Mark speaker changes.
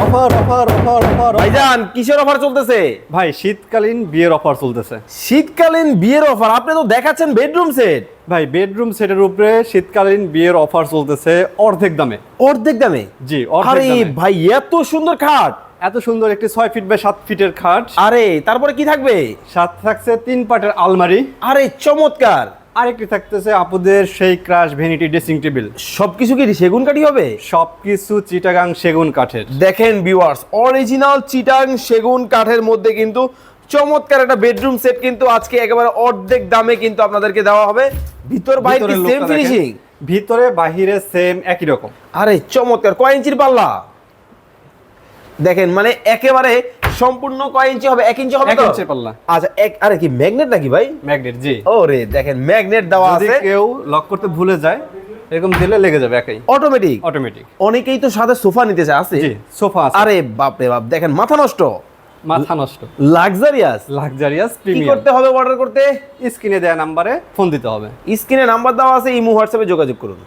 Speaker 1: Offer offer offer offer
Speaker 2: ভাইজান কিসের offer চলতেছে?
Speaker 1: ভাই শীতকালীন বিয়ের অফার চলতেছে।
Speaker 2: শীতকালীন বিয়ের অফার? আপনি তো দেখাচ্ছেন বেডরুম সেট।
Speaker 1: ভাই বেডরুম সেটের উপরে শীতকালীন বিয়ের অফার চলতেছে অর্ধেক দামে।
Speaker 2: অর্ধেক দামে?
Speaker 1: জি, অর্ধেক
Speaker 2: আরে
Speaker 1: দামে।
Speaker 2: ভাই এত সুন্দর খাট!
Speaker 1: এত সুন্দর একটি 6 ফিট বাই 7 ফিটের খাট,
Speaker 2: আরে তারপরে কি থাকবে?
Speaker 1: সাথে থাকছে 3 পাটের আলমারি,
Speaker 2: আরে চমৎকার!
Speaker 1: আরেকটি থাকতেছে আপুদের সেই ক্রাশ ভ্যানিটি ড্রেসিং টেবিল।
Speaker 2: সবকিছু কি সেগুন কাঠই হবে?
Speaker 1: সবকিছু চিটাগাং সেগুন কাঠের।
Speaker 2: দেখেন ভিউয়ার্স, অরিজিনাল চিটাং সেগুন কাঠের মধ্যে কিন্তু চমৎকার একটা বেডরুম সেট কিন্তু আজকে একেবারে অর্ধেক দামে কিন্তু আপনাদেরকে দেওয়া হবে। ভিতর বাইরে
Speaker 1: ভিতরের
Speaker 2: সেম
Speaker 1: লোকটা দেখেন।
Speaker 2: ফিনিশিং?
Speaker 1: ভিতরে বাহিরে সেম একই রকম।
Speaker 2: আরে চমৎকার! কয় ইঞ্চির পাল্লা দেখেন, মানে একেবারে সম্পূর্ণ কয় ইঞ্চি হবে? 1 ইঞ্চি হবে
Speaker 1: 1
Speaker 2: তো?
Speaker 1: ইঞ্চির পাল্লা।
Speaker 2: আচ্ছা, আরে কি ম্যাগনেট নাকি ভাই?
Speaker 1: ম্যাগনেট, জি।
Speaker 2: ওরে দেখেন ম্যাগনেট দেওয়া
Speaker 1: যদি
Speaker 2: আছে।
Speaker 1: কেউ লক করতে ভুলে যায় এরকম দিলে লেগে যাবে একাই,
Speaker 2: অটোমেটিক?
Speaker 1: অটোমেটিক।
Speaker 2: অনেকেই তো সাথে সোফা নিতে চায়, আছে?
Speaker 1: জি, সোফা আছে।
Speaker 2: আরে বাপ রে বাপ, দেখেন মাথা নষ্ট,
Speaker 1: মাথা নষ্ট,
Speaker 2: লাক্সারিয়াস।
Speaker 1: লাক্সারিয়াস
Speaker 2: কি
Speaker 1: প্রিমিয়াম।
Speaker 2: করতে হবে অর্ডার করতে?
Speaker 1: স্ক্রিনে দেয়া নাম্বারে ফোন দিতে হবে।
Speaker 2: স্ক্রিনে নাম্বার দেওয়া আছে, ইমো হোয়াটসঅ্যাপে যোগাযোগ করুন।